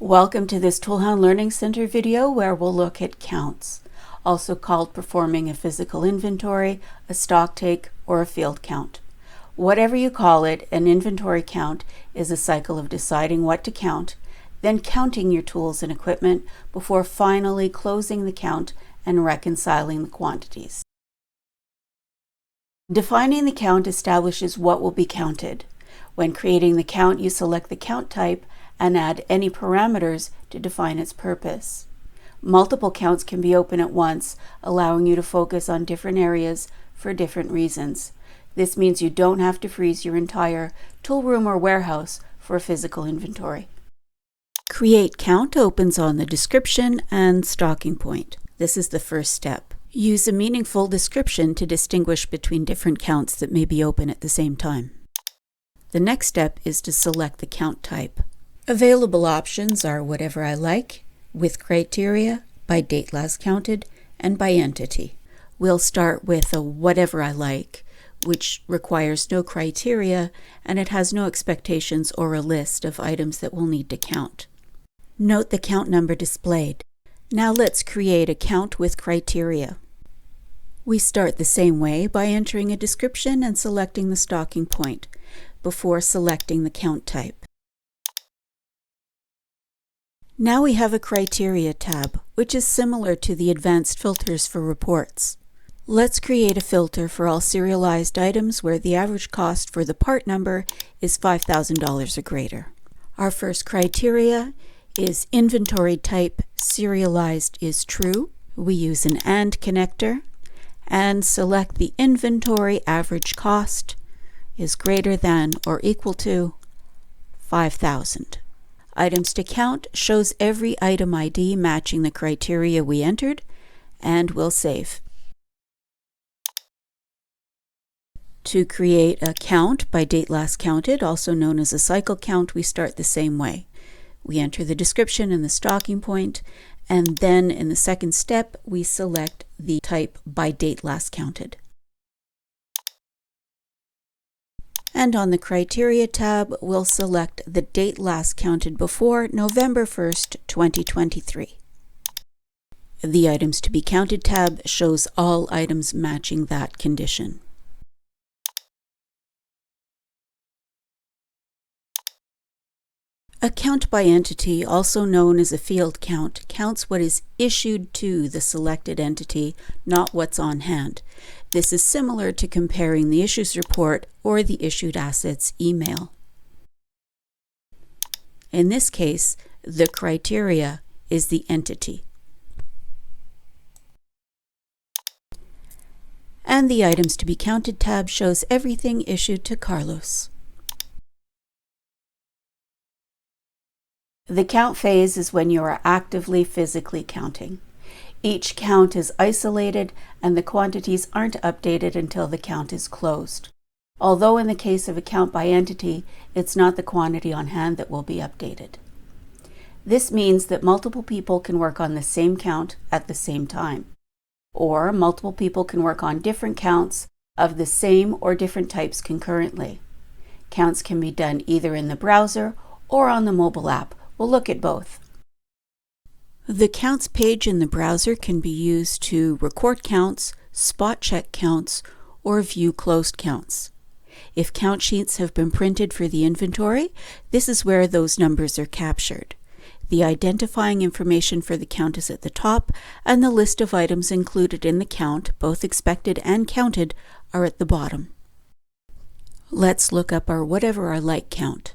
Welcome to this ToolHound Learning Center video where we'll look at counts, also called performing a physical inventory, a stock take, or a field count. Whatever you call it, an inventory count is a cycle of deciding what to count, then counting your tools and equipment before finally closing the count and reconciling the quantities. Defining the count establishes what will be counted. When creating the count, you select the count type and add any parameters to define its purpose. Multiple counts can be open at once, allowing you to focus on different areas for different reasons. This means you don't have to freeze your entire tool room or warehouse for a physical inventory. Create count opens on the description and stocking point. This is the first step. Use a meaningful description to distinguish between different counts that may be open at the same time. The next step is to select the count type. Available options are whatever I like, with criteria, by date last counted, and by entity. We'll start with a whatever I like, which requires no criteria and it has no expectations or a list of items that we'll need to count. Note the count number displayed. Now let's create a count with criteria. We start the same way by entering a description and selecting the stocking point before selecting the count type. Now we have a criteria tab, which is similar to the advanced filters for reports. Let's create a filter for all serialized items where the average cost for the part number is $5,000 or greater. Our first criteria is inventory type serialized is true. We use an AND connector and select the inventory average cost is greater than or equal to 5,000. Items to count shows every item ID matching the criteria we entered, and we'll save. To create a count by date last counted, also known as a cycle count, we start the same way. We enter the description and the stocking point, and then in the second step, we select the type by date last counted. And on the Criteria tab, we'll select the date last counted before November 1st, 2023. The Items to be Counted tab shows all items matching that condition. A count by entity, also known as a field count, counts what is issued to the selected entity, not what's on hand. This is similar to comparing the issues report or the issued assets email. In this case, the criteria is the entity. And the Items to be Counted tab shows everything issued to Carlos. The count phase is when you are actively physically counting. Each count is isolated and the quantities aren't updated until the count is closed. Although in the case of a count by entity, it's not the quantity on hand that will be updated. This means that multiple people can work on the same count at the same time, or multiple people can work on different counts of the same or different types concurrently. Counts can be done either in the browser or on the mobile app. We'll look at both. The Counts page in the browser can be used to record counts, spot check counts, or view closed counts. If count sheets have been printed for the inventory, this is where those numbers are captured. The identifying information for the count is at the top, and the list of items included in the count, both expected and counted, are at the bottom. Let's look up our whatever I like count.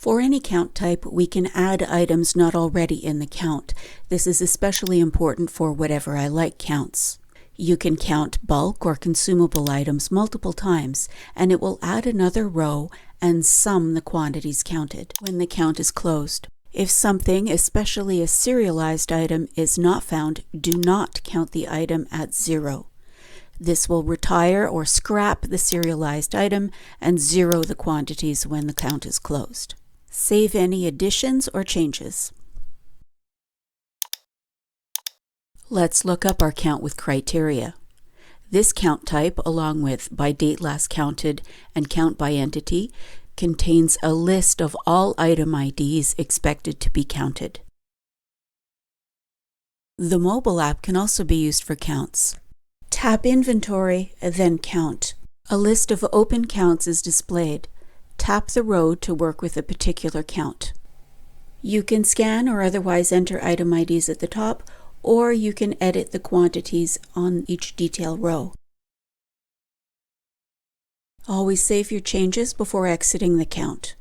For any count type, we can add items not already in the count. This is especially important for whatever I like counts. You can count bulk or consumable items multiple times, and it will add another row and sum the quantities counted when the count is closed. If something, especially a serialized item, is not found, do not count the item at 0. This will retire or scrap the serialized item and zero the quantities when the count is closed. Save any additions or changes. Let's look up our count with criteria. This count type, along with by date last counted and count by entity, contains a list of all item IDs expected to be counted. The mobile app can also be used for counts. Tap Inventory, then Count. A list of open counts is displayed. Tap the row to work with a particular count. You can scan or otherwise enter item IDs at the top, or you can edit the quantities on each detail row. Always save your changes before exiting the count.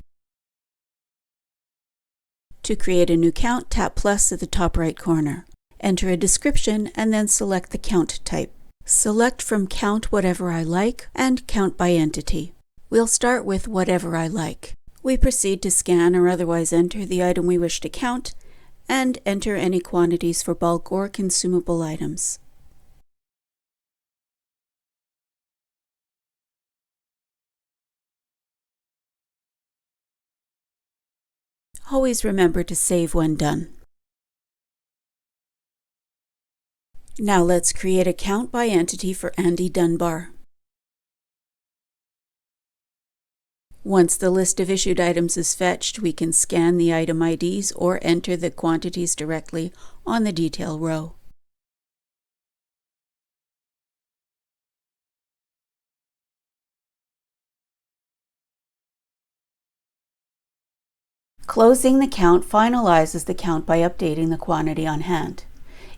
To create a new count, tap plus at the top right corner. Enter a description and then select the count type. Select from Count Whatever I Like and Count by Entity. We'll start with Whatever I Like. We proceed to scan or otherwise enter the item we wish to count and enter any quantities for bulk or consumable items. Always remember to save when done. Now let's create a count by entity for Andy Dunbar. Once the list of issued items is fetched, we can scan the item IDs or enter the quantities directly on the detail row. Closing the count finalizes the count by updating the quantity on hand.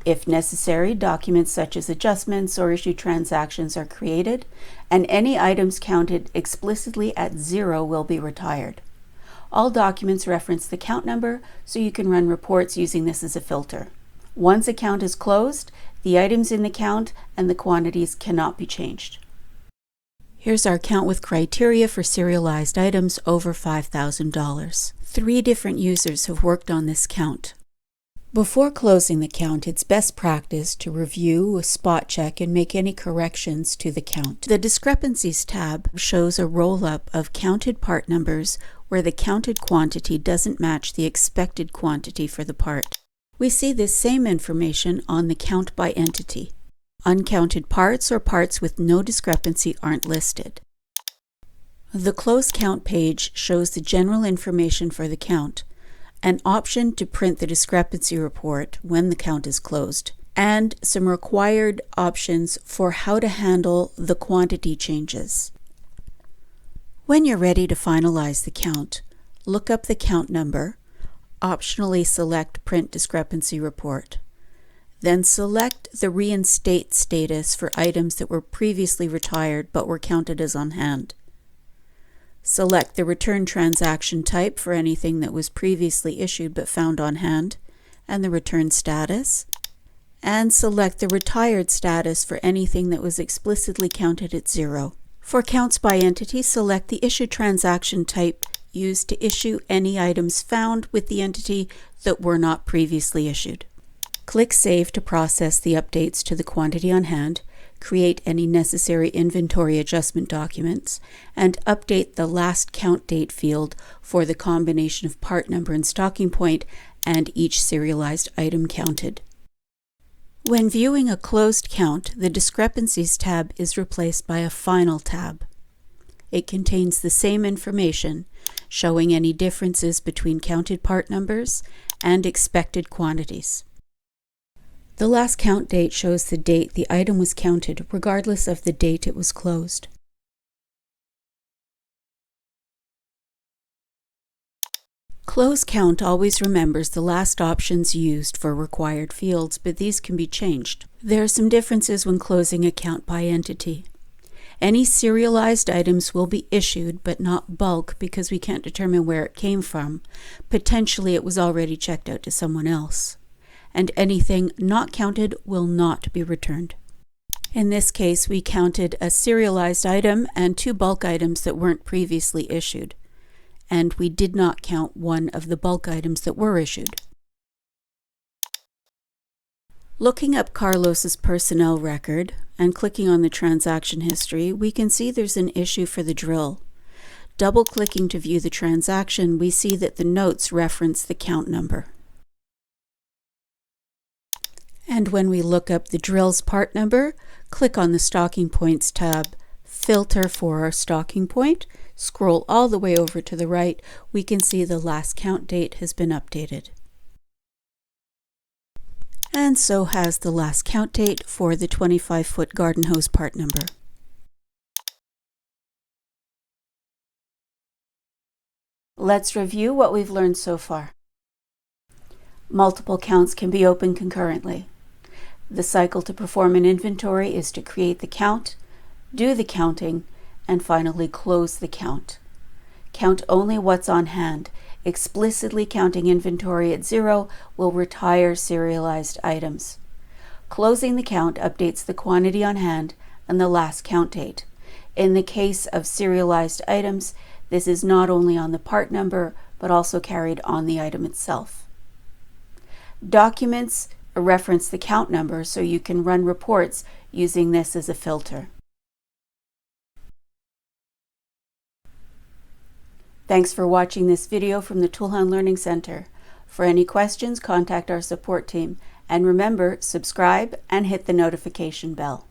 If necessary, documents such as adjustments or issued transactions are created, and any items counted explicitly at 0 will be retired. All documents reference the count number, so you can run reports using this as a filter. Once a count is closed, the items in the count and the quantities cannot be changed. Here's our count with criteria for serialized items over $5,000. 3 different users have worked on this count. Before closing the count, it's best practice to review, spot check, and make any corrections to the count. The Discrepancies tab shows a roll-up of counted part numbers where the counted quantity doesn't match the expected quantity for the part. We see this same information on the count by entity. Uncounted parts or parts with no discrepancy aren't listed. The close count page shows the general information for the count, an option to print the discrepancy report when the count is closed, and some required options for how to handle the quantity changes. When you're ready to finalize the count, look up the count number, optionally select Print Discrepancy Report. Then select the Reinstate status for items that were previously retired but were counted as on hand. Select the return transaction type for anything that was previously issued but found on hand, and the return status, and select the retired status for anything that was explicitly counted at 0. For counts by entity, select the issue transaction type used to issue any items found with the entity that were not previously issued. Click Save to process the updates to the quantity on hand, create any necessary inventory adjustment documents, and update the last count date field for the combination of part number and stocking point and each serialized item counted. When viewing a closed count, the Discrepancies tab is replaced by a Final tab. It contains the same information, showing any differences between counted part numbers and expected quantities. The last count date shows the date the item was counted, regardless of the date it was closed. Close count always remembers the last options used for required fields, but these can be changed. There are some differences when closing a count by entity. Any serialized items will be issued, but not bulk, because we can't determine where it came from. Potentially it was already checked out to someone else. And anything not counted will not be returned. In this case, we counted a serialized item and 2 bulk items that weren't previously issued, and we did not count one of the bulk items that were issued. Looking up Carlos's personnel record and clicking on the transaction history, we can see there's an issue for the drill. Double-clicking to view the transaction, we see that the notes reference the count number. And when we look up the drill's part number, click on the Stocking Points tab, filter for our stocking point, scroll all the way over to the right, we can see the last count date has been updated. And so has the last count date for the 25-foot garden hose part number. Let's review what we've learned so far. Multiple counts can be opened concurrently. The cycle to perform an inventory is to create the count, do the counting, and finally close the count. Count only what's on hand. Explicitly counting inventory at 0 will retire serialized items. Closing the count updates the quantity on hand and the last count date. In the case of serialized items, this is not only on the part number, but also carried on the item itself. Documents reference the count number so you can run reports using this as a filter. Thanks for watching this video from the ToolHound Learning Center. For any questions, contact our support team. And remember, subscribe and hit the notification bell.